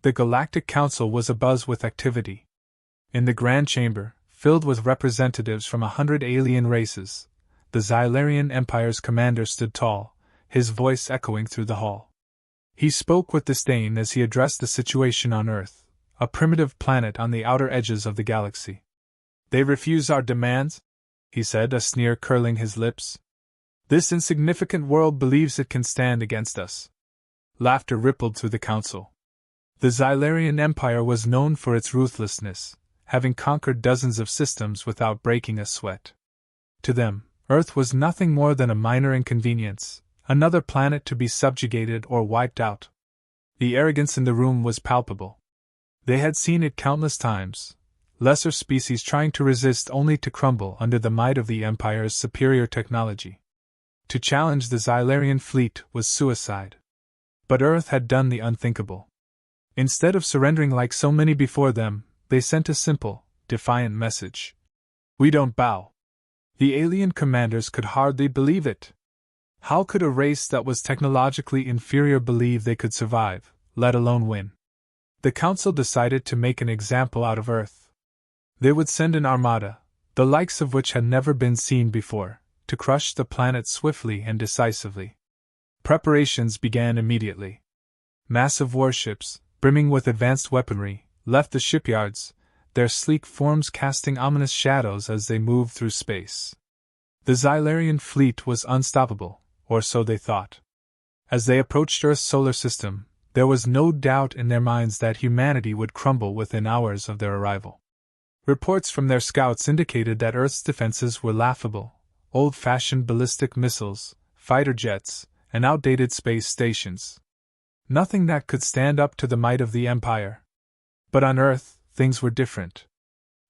The Galactic Council was abuzz with activity. In the Grand Chamber, filled with representatives from 100 alien races, the Xylarian Empire's commander stood tall, his voice echoing through the hall. He spoke with disdain as he addressed the situation on Earth, a primitive planet on the outer edges of the galaxy. "They refuse our demands?" he said, a sneer curling his lips. "This insignificant world believes it can stand against us." Laughter rippled through the council. The Xylarian Empire was known for its ruthlessness, having conquered dozens of systems without breaking a sweat. To them, Earth was nothing more than a minor inconvenience, another planet to be subjugated or wiped out. The arrogance in the room was palpable. They had seen it countless times, lesser species trying to resist only to crumble under the might of the Empire's superior technology. To challenge the Xylarian fleet was suicide. But Earth had done the unthinkable. Instead of surrendering like so many before them, they sent a simple, defiant message. "We don't bow." The alien commanders could hardly believe it. How could a race that was technologically inferior believe they could survive, let alone win? The Council decided to make an example out of Earth. They would send an armada, the likes of which had never been seen before, to crush the planet swiftly and decisively. Preparations began immediately. Massive warships, brimming with advanced weaponry, left the shipyards, their sleek forms casting ominous shadows as they moved through space. The Xylarian fleet was unstoppable, or so they thought. As they approached Earth's solar system, there was no doubt in their minds that humanity would crumble within hours of their arrival. Reports from their scouts indicated that Earth's defenses were laughable: old-fashioned ballistic missiles, fighter jets, and outdated space stations. Nothing that could stand up to the might of the Empire. But on Earth, things were different.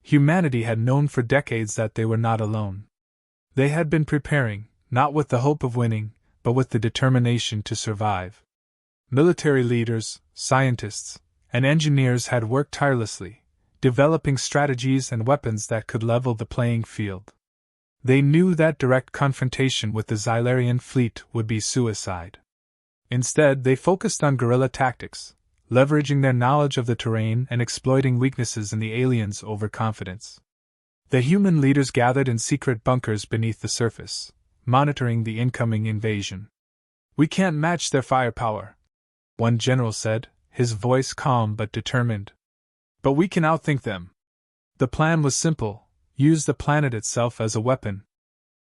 Humanity had known for decades that they were not alone. They had been preparing, not with the hope of winning, but with the determination to survive. Military leaders, scientists, and engineers had worked tirelessly, developing strategies and weapons that could level the playing field. They knew that direct confrontation with the Xylarian fleet would be suicide. Instead, they focused on guerrilla tactics, leveraging their knowledge of the terrain and exploiting weaknesses in the aliens' overconfidence. The human leaders gathered in secret bunkers beneath the surface, monitoring the incoming invasion. "We can't match their firepower," one general said, his voice calm but determined. "But we can outthink them." The plan was simple: use the planet itself as a weapon.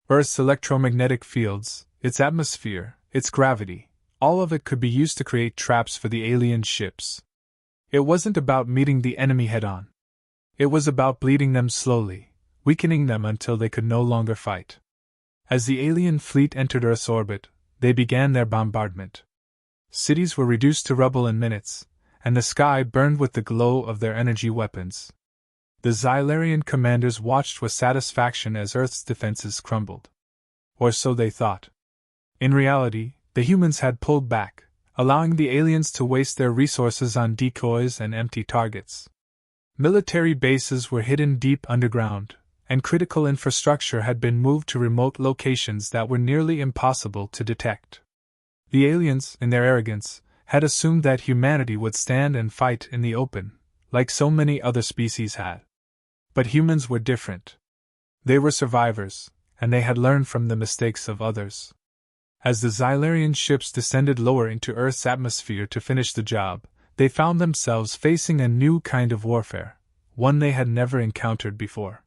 Earth's electromagnetic fields, its atmosphere, its gravity, all of it could be used to create traps for the alien ships. It wasn't about meeting the enemy head-on. It was about bleeding them slowly, weakening them until they could no longer fight. As the alien fleet entered Earth's orbit, they began their bombardment. Cities were reduced to rubble in minutes, and the sky burned with the glow of their energy weapons. The Xylarian commanders watched with satisfaction as Earth's defenses crumbled. Or so they thought. In reality, the humans had pulled back, allowing the aliens to waste their resources on decoys and empty targets. Military bases were hidden deep underground, and critical infrastructure had been moved to remote locations that were nearly impossible to detect. The aliens, in their arrogance, had assumed that humanity would stand and fight in the open, like so many other species had. But humans were different. They were survivors, and they had learned from the mistakes of others. As the Xylarian ships descended lower into Earth's atmosphere to finish the job, they found themselves facing a new kind of warfare, one they had never encountered before.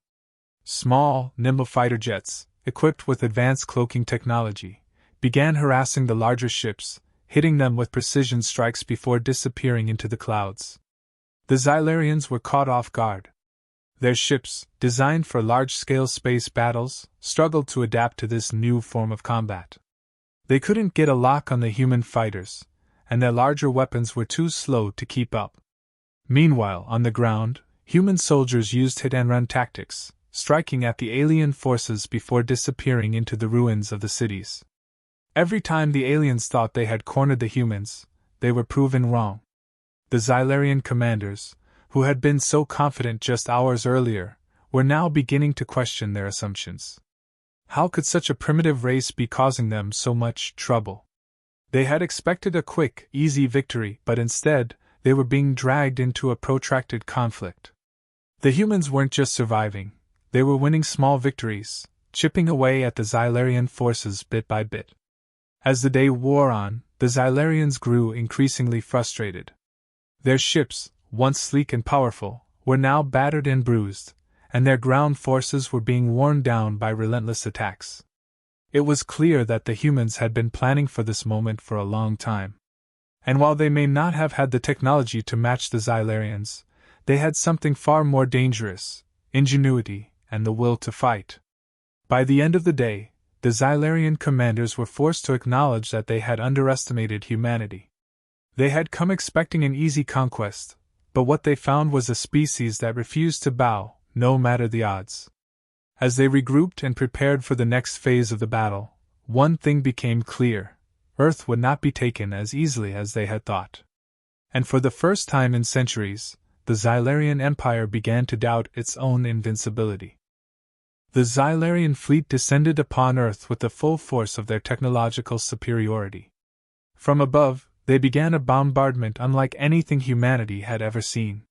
Small, nimble fighter jets, equipped with advanced cloaking technology, began harassing the larger ships, hitting them with precision strikes before disappearing into the clouds. The Xylarians were caught off guard. Their ships, designed for large-scale space battles, struggled to adapt to this new form of combat. They couldn't get a lock on the human fighters, and their larger weapons were too slow to keep up. Meanwhile, on the ground, human soldiers used hit-and-run tactics, striking at the alien forces before disappearing into the ruins of the cities. Every time the aliens thought they had cornered the humans, they were proven wrong. The Xylarian commanders, who had been so confident just hours earlier, were now beginning to question their assumptions. How could such a primitive race be causing them so much trouble? They had expected a quick, easy victory, but instead, they were being dragged into a protracted conflict. The humans weren't just surviving, they were winning small victories, chipping away at the Xylarian forces bit by bit. As the day wore on, the Xylarians grew increasingly frustrated. Their ships, once sleek and powerful, were now battered and bruised, and their ground forces were being worn down by relentless attacks. It was clear that the humans had been planning for this moment for a long time. And while they may not have had the technology to match the Xylarians, they had something far more dangerous: ingenuity and the will to fight. By the end of the day, the Xylarian commanders were forced to acknowledge that they had underestimated humanity. They had come expecting an easy conquest, but what they found was a species that refused to bow, no matter the odds. As they regrouped and prepared for the next phase of the battle, one thing became clear: Earth would not be taken as easily as they had thought. And for the first time in centuries, the Xylarian Empire began to doubt its own invincibility. The Xylarian fleet descended upon Earth with the full force of their technological superiority. From above, they began a bombardment unlike anything humanity had ever seen.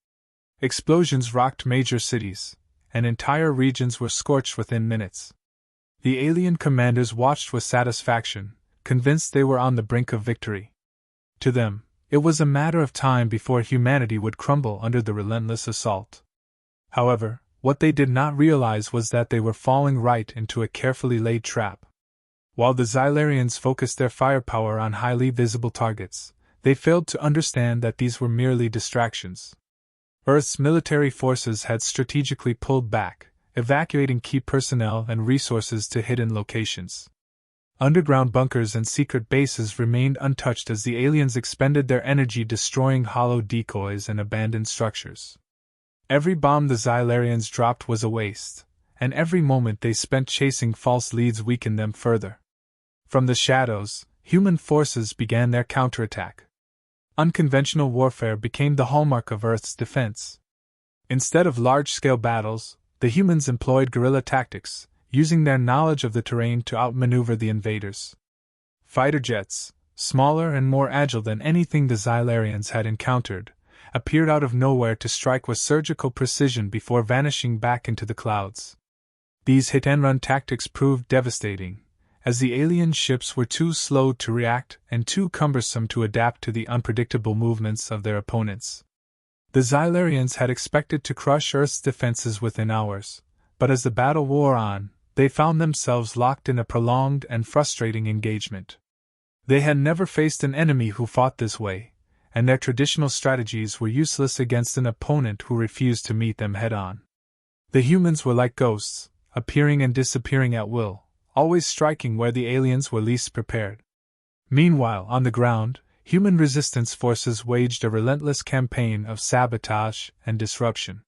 Explosions rocked major cities, and entire regions were scorched within minutes. The alien commanders watched with satisfaction, convinced they were on the brink of victory. To them, it was a matter of time before humanity would crumble under the relentless assault. However, what they did not realize was that they were falling right into a carefully laid trap. While the Xylarians focused their firepower on highly visible targets, they failed to understand that these were merely distractions. Earth's military forces had strategically pulled back, evacuating key personnel and resources to hidden locations. Underground bunkers and secret bases remained untouched as the aliens expended their energy destroying hollow decoys and abandoned structures. Every bomb the Xylarians dropped was a waste, and every moment they spent chasing false leads weakened them further. From the shadows, human forces began their counterattack. Unconventional warfare became the hallmark of Earth's defense. Instead of large-scale battles, the humans employed guerrilla tactics, using their knowledge of the terrain to outmaneuver the invaders. Fighter jets, smaller and more agile than anything the Xylarians had encountered, appeared out of nowhere to strike with surgical precision before vanishing back into the clouds. These hit-and-run tactics proved devastating, as the alien ships were too slow to react and too cumbersome to adapt to the unpredictable movements of their opponents. The Xylarians had expected to crush Earth's defenses within hours, but as the battle wore on, they found themselves locked in a prolonged and frustrating engagement. They had never faced an enemy who fought this way, and their traditional strategies were useless against an opponent who refused to meet them head-on. The humans were like ghosts, appearing and disappearing at will, always striking where the aliens were least prepared. Meanwhile, on the ground, human resistance forces waged a relentless campaign of sabotage and disruption.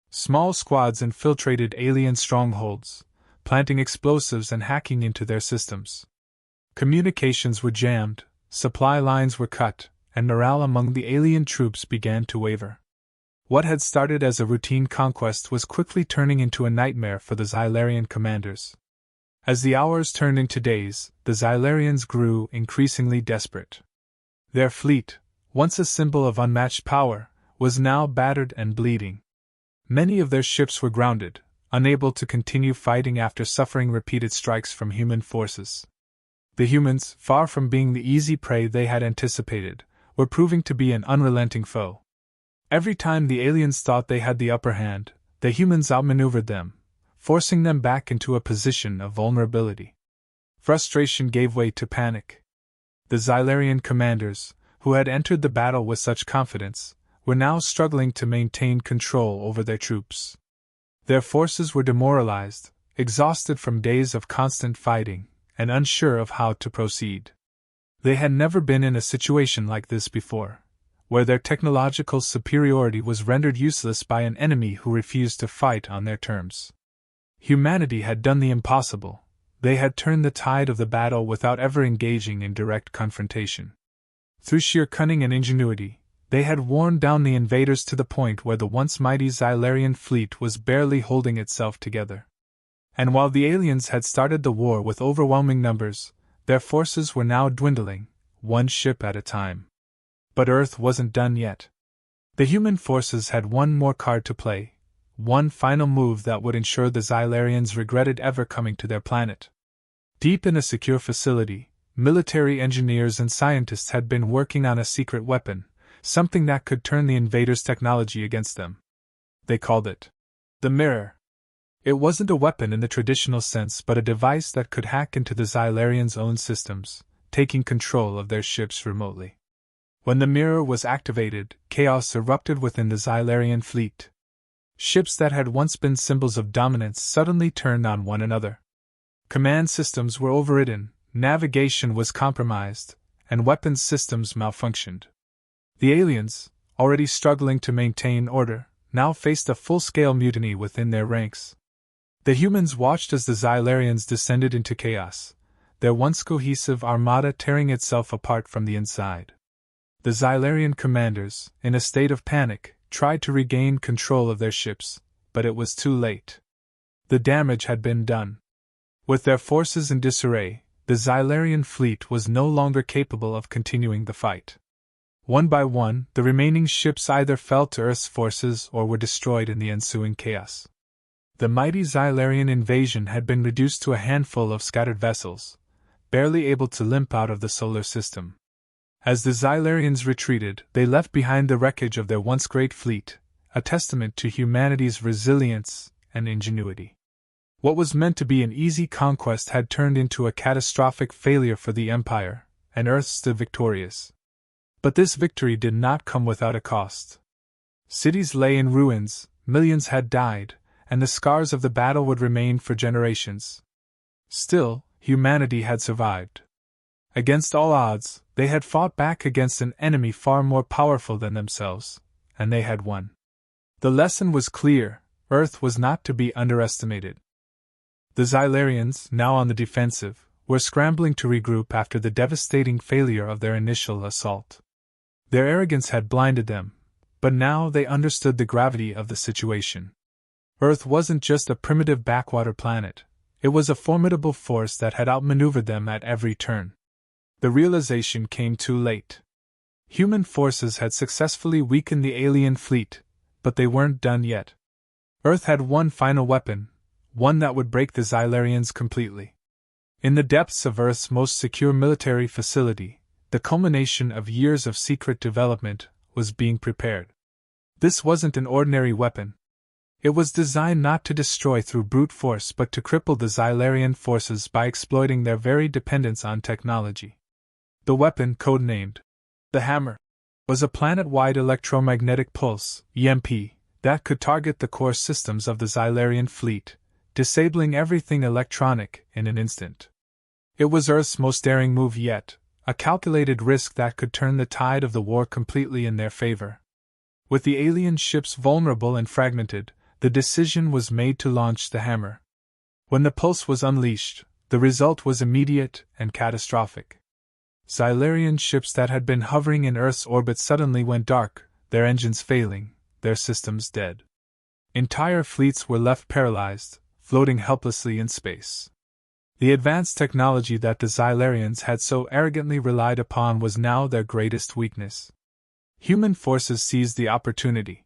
Small squads infiltrated alien strongholds, planting explosives and hacking into their systems. Communications were jammed, supply lines were cut, and morale among the alien troops began to waver. What had started as a routine conquest was quickly turning into a nightmare for the Xylarian commanders. As the hours turned into days, the Xylarians grew increasingly desperate. Their fleet, once a symbol of unmatched power, was now battered and bleeding. Many of their ships were grounded, unable to continue fighting after suffering repeated strikes from human forces. The humans, far from being the easy prey they had anticipated, were proving to be an unrelenting foe. Every time the aliens thought they had the upper hand, the humans outmaneuvered them, forcing them back into a position of vulnerability. Frustration gave way to panic. The Xylarian commanders, who had entered the battle with such confidence, were now struggling to maintain control over their troops. Their forces were demoralized, exhausted from days of constant fighting, and unsure of how to proceed. They had never been in a situation like this before, where their technological superiority was rendered useless by an enemy who refused to fight on their terms. Humanity had done the impossible. They had turned the tide of the battle without ever engaging in direct confrontation. Through sheer cunning and ingenuity, they had worn down the invaders to the point where the once mighty Xylarian fleet was barely holding itself together. And while the aliens had started the war with overwhelming numbers, their forces were now dwindling, one ship at a time. But Earth wasn't done yet. The human forces had one more card to play, one final move that would ensure the Xylarians regretted ever coming to their planet. Deep in a secure facility, military engineers and scientists had been working on a secret weapon, something that could turn the invaders' technology against them. They called it the Mirror. It wasn't a weapon in the traditional sense but a device that could hack into the Xylarians' own systems, taking control of their ships remotely. When the mirror was activated, chaos erupted within the Xylarian fleet. Ships that had once been symbols of dominance suddenly turned on one another. Command systems were overridden, navigation was compromised, and weapons systems malfunctioned. The aliens, already struggling to maintain order, now faced a full-scale mutiny within their ranks. The humans watched as the Xylarians descended into chaos, their once cohesive armada tearing itself apart from the inside. The Xylarian commanders, in a state of panic, tried to regain control of their ships, but it was too late. The damage had been done. With their forces in disarray, the Xylarian fleet was no longer capable of continuing the fight. One by one, the remaining ships either fell to Earth's forces or were destroyed in the ensuing chaos. The mighty Xylarian invasion had been reduced to a handful of scattered vessels, barely able to limp out of the solar system. As the Xylarians retreated, they left behind the wreckage of their once great fleet, a testament to humanity's resilience and ingenuity. What was meant to be an easy conquest had turned into a catastrophic failure for the Empire, and Earth stood victorious. But this victory did not come without a cost. Cities lay in ruins, millions had died, and the scars of the battle would remain for generations. Still, humanity had survived. Against all odds, they had fought back against an enemy far more powerful than themselves, and they had won. The lesson was clear: Earth was not to be underestimated. The Xylarians, now on the defensive, were scrambling to regroup after the devastating failure of their initial assault. Their arrogance had blinded them, but now they understood the gravity of the situation. Earth wasn't just a primitive backwater planet, it was a formidable force that had outmaneuvered them at every turn. The realization came too late. Human forces had successfully weakened the alien fleet, but they weren't done yet. Earth had one final weapon, one that would break the Xylarians completely. In the depths of Earth's most secure military facility, the culmination of years of secret development was being prepared. This wasn't an ordinary weapon. It was designed not to destroy through brute force but to cripple the Xylarian forces by exploiting their very dependence on technology. The weapon, codenamed the Hammer, was a planet-wide electromagnetic pulse, EMP, that could target the core systems of the Xylarian fleet, disabling everything electronic in an instant. It was Earth's most daring move yet, a calculated risk that could turn the tide of the war completely in their favor. With the alien ships vulnerable and fragmented, the decision was made to launch the Hammer. When the pulse was unleashed, the result was immediate and catastrophic. Xylarian ships that had been hovering in Earth's orbit suddenly went dark, their engines failing, their systems dead. Entire fleets were left paralyzed, floating helplessly in space. The advanced technology that the Xylarians had so arrogantly relied upon was now their greatest weakness. Human forces seized the opportunity.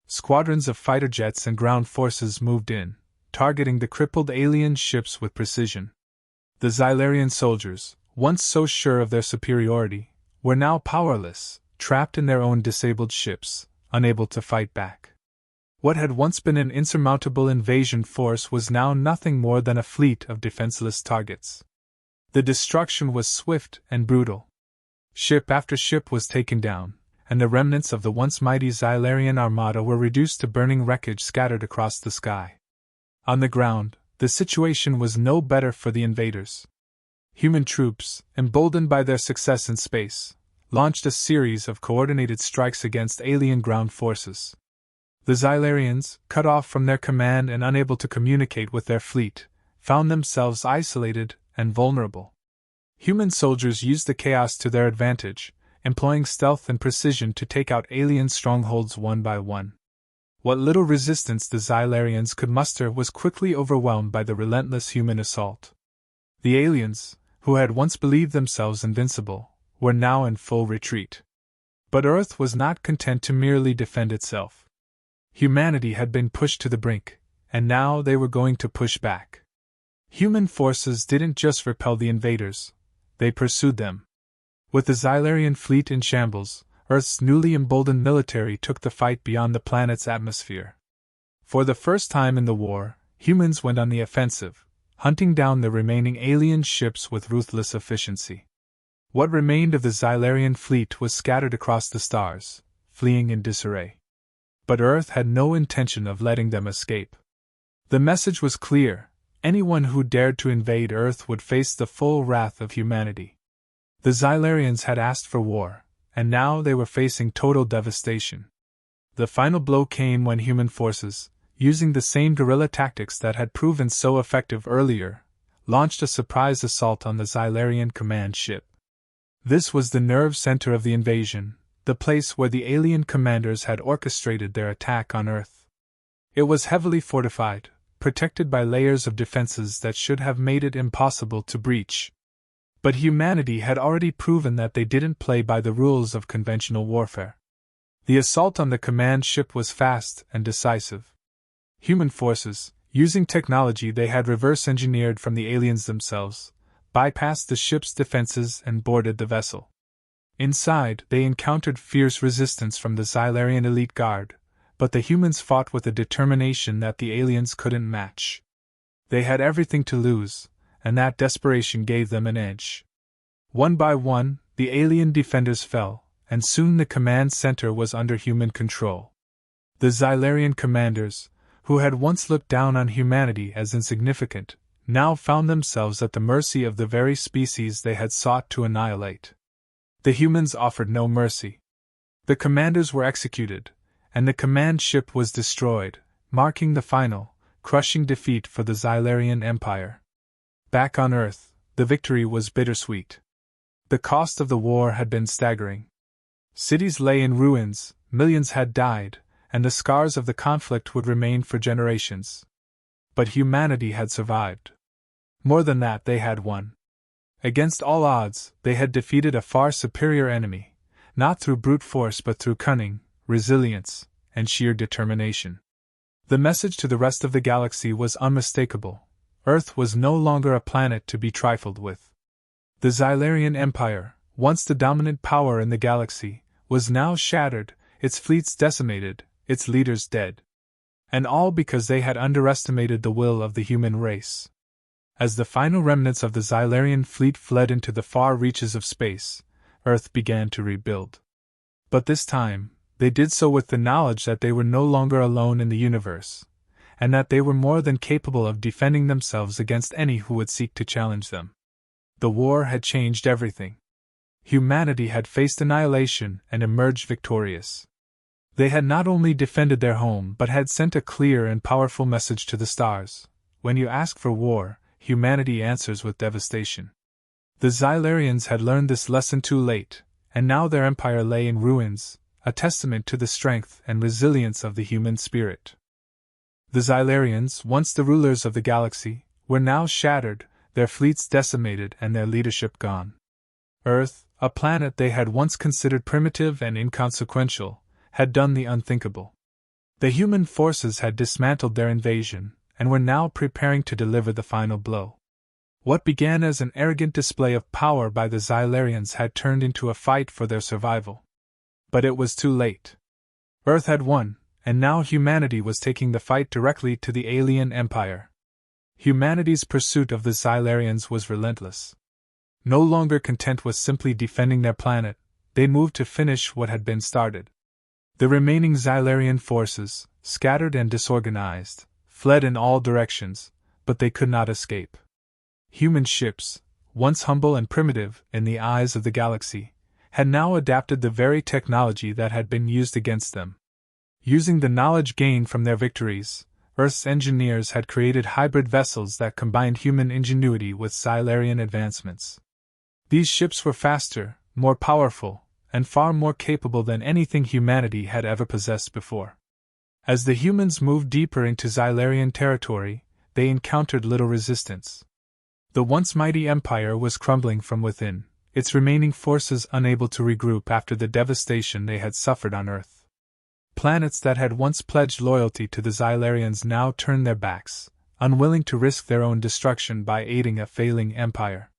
Squadrons of fighter jets and ground forces moved in, targeting the crippled alien ships with precision. The Xylarian soldiers, once so sure of their superiority, were now powerless, trapped in their own disabled ships, unable to fight back. What had once been an insurmountable invasion force was now nothing more than a fleet of defenseless targets. The destruction was swift and brutal. Ship after ship was taken down, and the remnants of the once mighty Xylarian armada were reduced to burning wreckage scattered across the sky. On the ground, the situation was no better for the invaders. Human troops, emboldened by their success in space, launched a series of coordinated strikes against alien ground forces. The Xylarians, cut off from their command and unable to communicate with their fleet, found themselves isolated and vulnerable. Human soldiers used the chaos to their advantage, employing stealth and precision to take out alien strongholds one by one. What little resistance the Xylarians could muster was quickly overwhelmed by the relentless human assault. The aliens, who had once believed themselves invincible, were now in full retreat. But Earth was not content to merely defend itself. Humanity had been pushed to the brink, and now they were going to push back. Human forces didn't just repel the invaders, they pursued them. With the Xylarian fleet in shambles, Earth's newly emboldened military took the fight beyond the planet's atmosphere. For the first time in the war, humans went on the offensive, hunting down the remaining alien ships with ruthless efficiency. What remained of the Xylarian fleet was scattered across the stars, fleeing in disarray. But Earth had no intention of letting them escape. The message was clear: anyone who dared to invade Earth would face the full wrath of humanity. The Xylarians had asked for war, and now they were facing total devastation. The final blow came when human forces, using the same guerrilla tactics that had proven so effective earlier, launched a surprise assault on the Xylarian command ship. This was the nerve center of the invasion, the place where the alien commanders had orchestrated their attack on Earth. It was heavily fortified, protected by layers of defenses that should have made it impossible to breach. But humanity had already proven that they didn't play by the rules of conventional warfare. The assault on the command ship was fast and decisive. Human forces, using technology they had reverse-engineered from the aliens themselves, bypassed the ship's defenses and boarded the vessel. Inside, they encountered fierce resistance from the Xylarian elite guard, but the humans fought with a determination that the aliens couldn't match. They had everything to lose, and that desperation gave them an edge. One by one, the alien defenders fell, and soon the command center was under human control. The Xylarian commanders, who had once looked down on humanity as insignificant, now found themselves at the mercy of the very species they had sought to annihilate. The humans offered no mercy. The commanders were executed, and the command ship was destroyed, marking the final, crushing defeat for the Xylarian Empire. Back on Earth, the victory was bittersweet. The cost of the war had been staggering. Cities lay in ruins, millions had died, and the scars of the conflict would remain for generations. But humanity had survived. More than that, they had won. Against all odds, they had defeated a far superior enemy, not through brute force but through cunning, resilience, and sheer determination. The message to the rest of the galaxy was unmistakable: Earth was no longer a planet to be trifled with. The Xylarian Empire, once the dominant power in the galaxy, was now shattered, its fleets decimated, its leaders dead. And all because they had underestimated the will of the human race. As the final remnants of the Xylarian fleet fled into the far reaches of space, Earth began to rebuild. But this time, they did so with the knowledge that they were no longer alone in the universe, and that they were more than capable of defending themselves against any who would seek to challenge them. The war had changed everything. Humanity had faced annihilation and emerged victorious. They had not only defended their home but had sent a clear and powerful message to the stars: when you ask for war, humanity answers with devastation. The Xylarians had learned this lesson too late, and now their empire lay in ruins, a testament to the strength and resilience of the human spirit. The Xylarians, once the rulers of the galaxy, were now shattered, their fleets decimated and their leadership gone. Earth, a planet they had once considered primitive and inconsequential, had done the unthinkable. The human forces had dismantled their invasion, and were now preparing to deliver the final blow. What began as an arrogant display of power by the Xylarians had turned into a fight for their survival. But it was too late. Earth had won, and now humanity was taking the fight directly to the alien empire. Humanity's pursuit of the Xylarians was relentless. No longer content with simply defending their planet, they moved to finish what had been started. The remaining Xylarian forces, scattered and disorganized, fled in all directions, but they could not escape. Human ships, once humble and primitive in the eyes of the galaxy, had now adapted the very technology that had been used against them. Using the knowledge gained from their victories, Earth's engineers had created hybrid vessels that combined human ingenuity with Xylarian advancements. These ships were faster, more powerful, and far more capable than anything humanity had ever possessed before. As the humans moved deeper into Xylarian territory, they encountered little resistance. The once mighty empire was crumbling from within, its remaining forces unable to regroup after the devastation they had suffered on Earth. Planets that had once pledged loyalty to the Xylarians now turned their backs, unwilling to risk their own destruction by aiding a failing empire.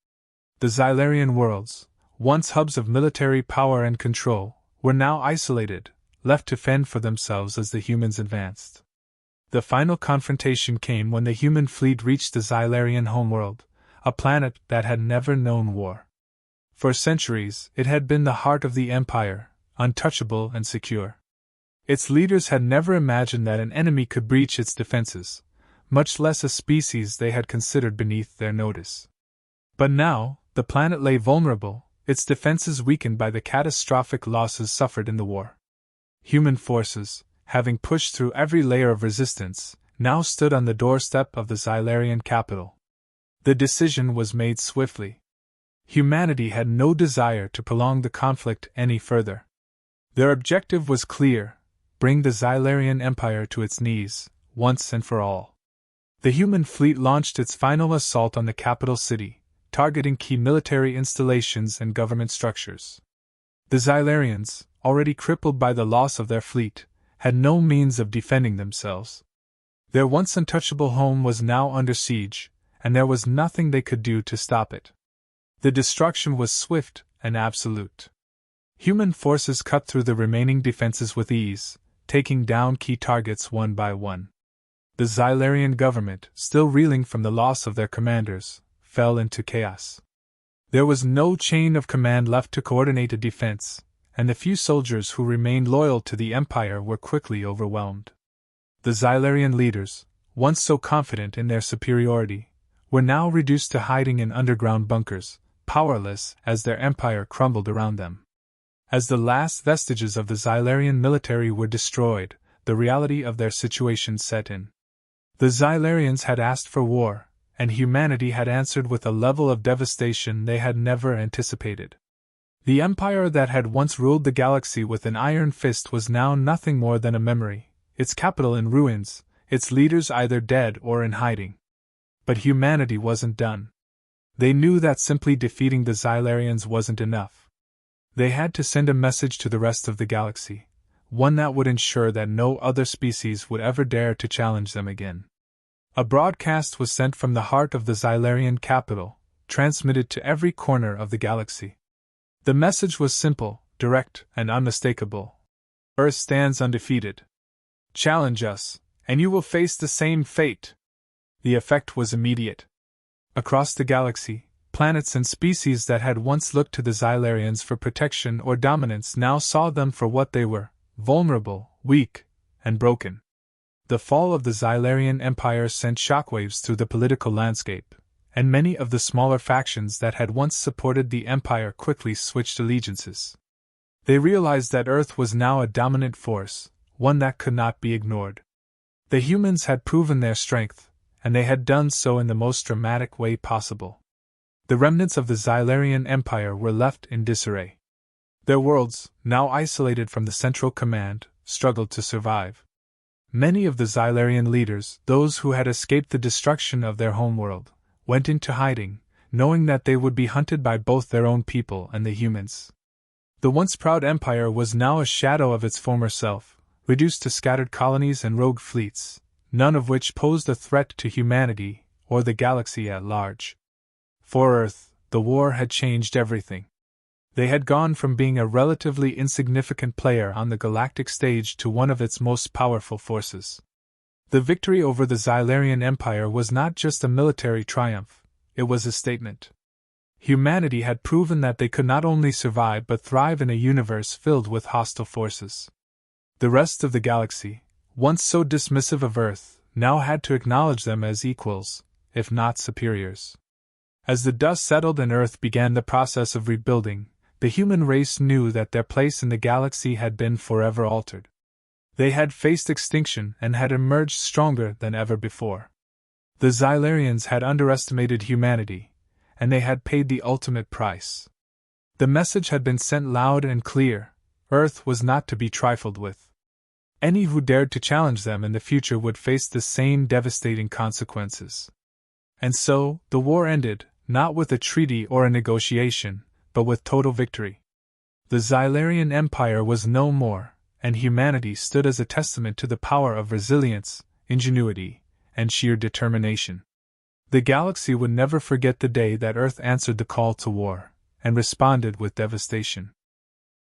The Xylarian worlds, once hubs of military power and control, were now isolated, left to fend for themselves as the humans advanced. The final confrontation came when the human fleet reached the Xylarian homeworld, a planet that had never known war. For centuries, it had been the heart of the Empire, untouchable and secure. Its leaders had never imagined that an enemy could breach its defenses, much less a species they had considered beneath their notice. But now, the planet lay vulnerable, its defenses weakened by the catastrophic losses suffered in the war. Human forces, having pushed through every layer of resistance, now stood on the doorstep of the Xylarian capital. The decision was made swiftly. Humanity had no desire to prolong the conflict any further. Their objective was clear: bring the Xylarian Empire to its knees, once and for all. The human fleet launched its final assault on the capital city, targeting key military installations and government structures. The Xylarians, already crippled by the loss of their fleet, had no means of defending themselves. Their once untouchable home was now under siege, and there was nothing they could do to stop it. The destruction was swift and absolute. Human forces cut through the remaining defenses with ease, taking down key targets one by one. The Xylarian government, still reeling from the loss of their commanders, fell into chaos. There was no chain of command left to coordinate a defense, and the few soldiers who remained loyal to the Empire were quickly overwhelmed. The Xylarian leaders, once so confident in their superiority, were now reduced to hiding in underground bunkers, powerless as their empire crumbled around them. As the last vestiges of the Xylarian military were destroyed, the reality of their situation set in. The Xylarians had asked for war, and humanity had answered with a level of devastation they had never anticipated. The empire that had once ruled the galaxy with an iron fist was now nothing more than a memory, its capital in ruins, its leaders either dead or in hiding. But humanity wasn't done. They knew that simply defeating the Xylarians wasn't enough. They had to send a message to the rest of the galaxy, one that would ensure that no other species would ever dare to challenge them again. A broadcast was sent from the heart of the Xylarian capital, transmitted to every corner of the galaxy. The message was simple, direct, and unmistakable. Earth stands undefeated. Challenge us, and you will face the same fate. The effect was immediate. Across the galaxy, planets and species that had once looked to the Xylarians for protection or dominance now saw them for what they were: vulnerable, weak, and broken. The fall of the Xylarian Empire sent shockwaves through the political landscape, and many of the smaller factions that had once supported the Empire quickly switched allegiances. They realized that Earth was now a dominant force, one that could not be ignored. The humans had proven their strength, and they had done so in the most dramatic way possible. The remnants of the Xylarian Empire were left in disarray. Their worlds, now isolated from the central command, struggled to survive. Many of the Xylarian leaders, those who had escaped the destruction of their homeworld, went into hiding, knowing that they would be hunted by both their own people and the humans. The once proud empire was now a shadow of its former self, reduced to scattered colonies and rogue fleets, none of which posed a threat to humanity or the galaxy at large. For Earth, the war had changed everything. They had gone from being a relatively insignificant player on the galactic stage to one of its most powerful forces. The victory over the Xylarian Empire was not just a military triumph, it was a statement. Humanity had proven that they could not only survive but thrive in a universe filled with hostile forces. The rest of the galaxy, once so dismissive of Earth, now had to acknowledge them as equals, if not superiors. As the dust settled and Earth began the process of rebuilding, the human race knew that their place in the galaxy had been forever altered. They had faced extinction and had emerged stronger than ever before. The Xylarians had underestimated humanity, and they had paid the ultimate price. The message had been sent loud and clear: Earth was not to be trifled with. Any who dared to challenge them in the future would face the same devastating consequences. And so, the war ended, not with a treaty or a negotiation, but with total victory. The Xylarian Empire was no more, and humanity stood as a testament to the power of resilience, ingenuity, and sheer determination. The galaxy would never forget the day that Earth answered the call to war, and responded with devastation.